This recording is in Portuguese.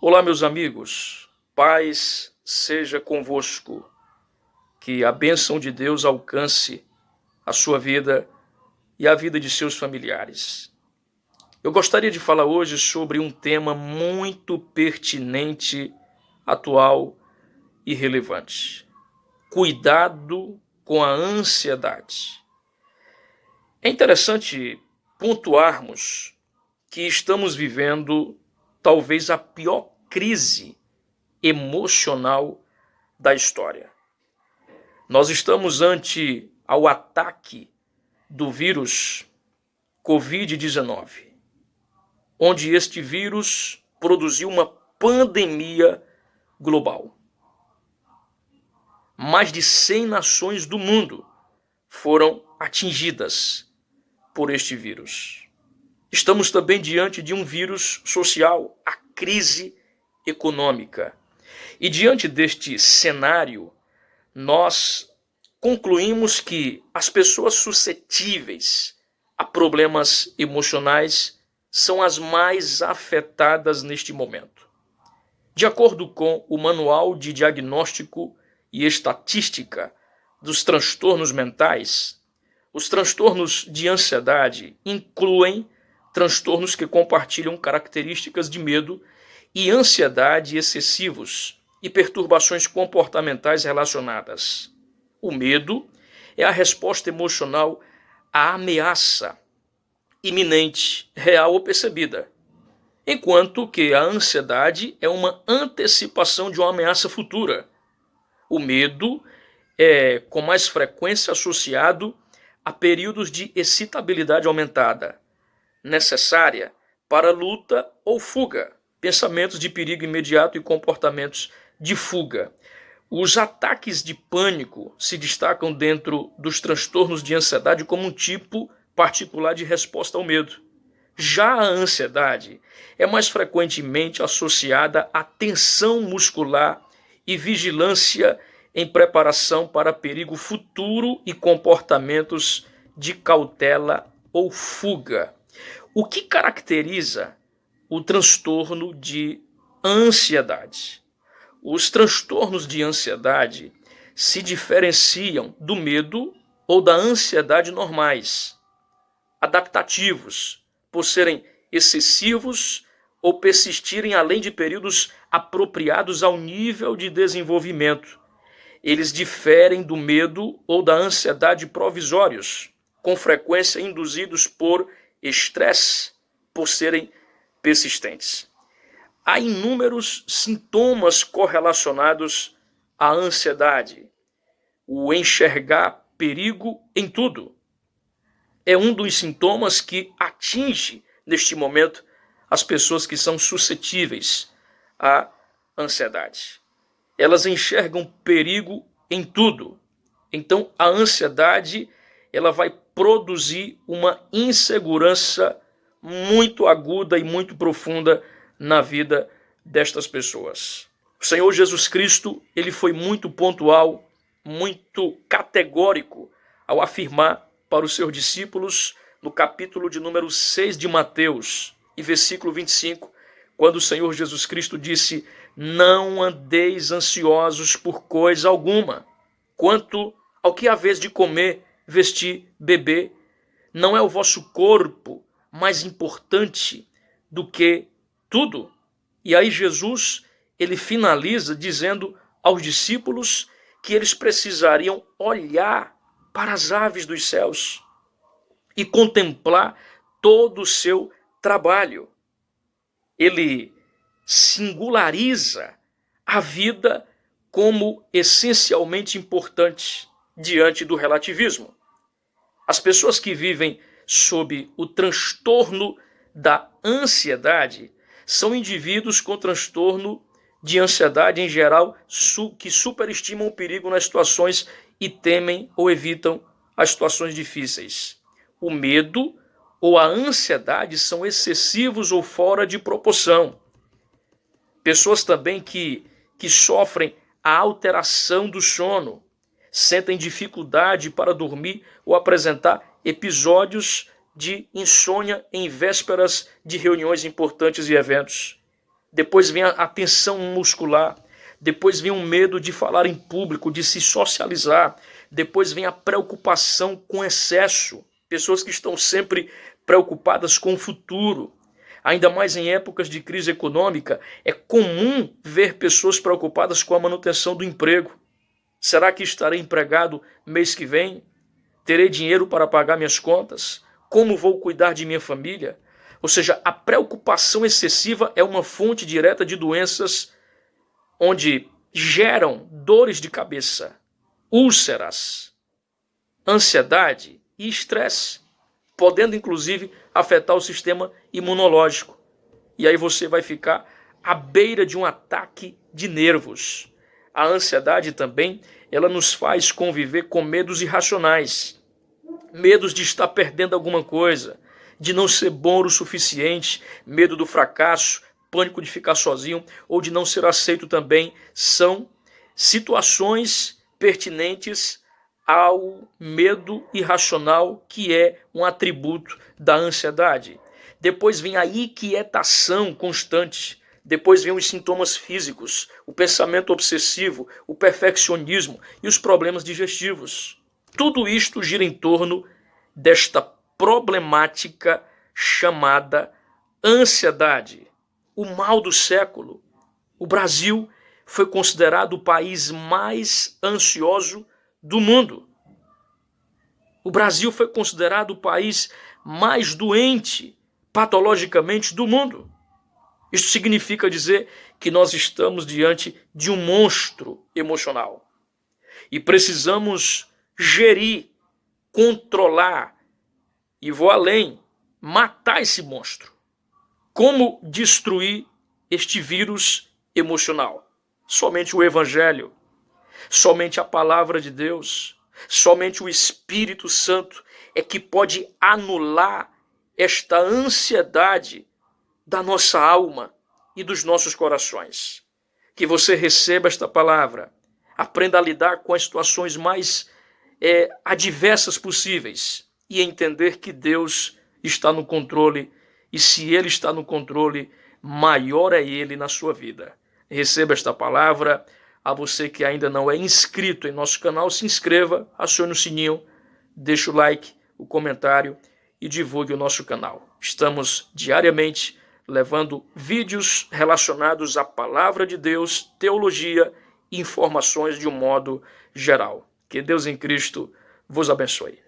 Olá, meus amigos, paz seja convosco, que a bênção de Deus alcance a sua vida e a vida de seus familiares. Eu gostaria de falar hoje sobre um tema muito pertinente, atual e relevante: cuidado com a ansiedade. É interessante pontuarmos que estamos vivendo talvez a pior crise emocional da história. Nós estamos ante ao ataque do vírus Covid-19, onde este vírus produziu uma pandemia global. Mais de 100 nações do mundo foram atingidas por este vírus. Estamos também diante de um vírus social, a crise econômica. E diante deste cenário, nós concluímos que as pessoas suscetíveis a problemas emocionais são as mais afetadas neste momento. De acordo com o Manual de Diagnóstico e Estatística dos Transtornos Mentais, os transtornos de ansiedade incluem transtornos que compartilham características de medo e ansiedade excessivos e perturbações comportamentais relacionadas. O medo é a resposta emocional à ameaça iminente, real ou percebida, enquanto que a ansiedade é uma antecipação de uma ameaça futura. O medo é com mais frequência associado a períodos de excitabilidade aumentada, necessária para luta ou fuga, pensamentos de perigo imediato e comportamentos de fuga. Os ataques de pânico se destacam dentro dos transtornos de ansiedade como um tipo particular de resposta ao medo. Já a ansiedade é mais frequentemente associada à tensão muscular e vigilância em preparação para perigo futuro e comportamentos de cautela ou fuga. O que caracteriza o transtorno de ansiedade? Os transtornos de ansiedade se diferenciam do medo ou da ansiedade normais, adaptativos, por serem excessivos ou persistirem além de períodos apropriados ao nível de desenvolvimento. Eles diferem do medo ou da ansiedade provisórios, com frequência induzidos por estresse, por serem persistentes. Há inúmeros sintomas correlacionados à ansiedade. O enxergar perigo em tudo é um dos sintomas que atinge, neste momento, as pessoas que são suscetíveis à ansiedade. Elas enxergam perigo em tudo. Então, a ansiedade ela vai produzir uma insegurança muito aguda e muito profunda na vida destas pessoas. O Senhor Jesus Cristo, ele foi muito pontual, muito categórico ao afirmar para os seus discípulos no capítulo de número 6 de Mateus, e versículo 25, quando o Senhor Jesus Cristo disse: não andeis ansiosos por coisa alguma, quanto ao que haveis de comer, vestir, beber. Não é o vosso corpo mais importante do que tudo? E aí Jesus, ele finaliza dizendo aos discípulos que eles precisariam olhar para as aves dos céus e contemplar todo o seu trabalho. Ele singulariza a vida como essencialmente importante diante do relativismo. As pessoas que vivem sob o transtorno da ansiedade são indivíduos com transtorno de ansiedade em geral que superestimam o perigo nas situações e temem ou evitam as situações difíceis. O medo ou a ansiedade são excessivos ou fora de proporção. Pessoas também que sofrem a alteração do sono, sentem dificuldade para dormir ou apresentar episódios de insônia em vésperas de reuniões importantes e eventos. depois vem a tensão muscular, depois vem o medo de falar em público, de se socializar, depois vem a preocupação com excesso, pessoas que estão sempre preocupadas com o futuro. Ainda mais em épocas de crise econômica, é comum ver pessoas preocupadas com a manutenção do emprego. Será que estarei empregado mês que vem? Terei dinheiro para pagar minhas contas? Como vou cuidar de minha família? Ou seja, a preocupação excessiva é uma fonte direta de doenças onde geram dores de cabeça, úlceras, ansiedade e estresse, podendo inclusive afetar o sistema imunológico. E aí você vai ficar à beira de um ataque de nervos. A ansiedade também, ela nos faz conviver com medos irracionais. Medos de estar perdendo alguma coisa, de não ser bom o suficiente, medo do fracasso, pânico de ficar sozinho ou de não ser aceito também, são situações pertinentes ao medo irracional, que é um atributo da ansiedade. Depois vem a inquietação constante. Depois vem os sintomas físicos, o pensamento obsessivo, o perfeccionismo e os problemas digestivos. Tudo isto gira em torno desta problemática chamada ansiedade. O mal do século. O Brasil foi considerado o país mais ansioso do mundo. O Brasil foi considerado o país mais doente patologicamente do mundo. Isso significa dizer que nós estamos diante de um monstro emocional. E precisamos gerir, controlar, e vou além, matar esse monstro. Como destruir este vírus emocional? Somente o Evangelho, somente a palavra de Deus, somente o Espírito Santo é que pode anular esta ansiedade da nossa alma e dos nossos corações. Que você receba esta palavra, aprenda a lidar com as situações mais adversas possíveis e entender que Deus está no controle, e se Ele está no controle, maior é Ele na sua vida. Receba esta palavra. A você que ainda não é inscrito em nosso canal, se inscreva, acione o sininho, deixe o like, o comentário e divulgue o nosso canal. Estamos diariamente levando vídeos relacionados à palavra de Deus, teologia e informações de um modo geral. Que Deus em Cristo vos abençoe.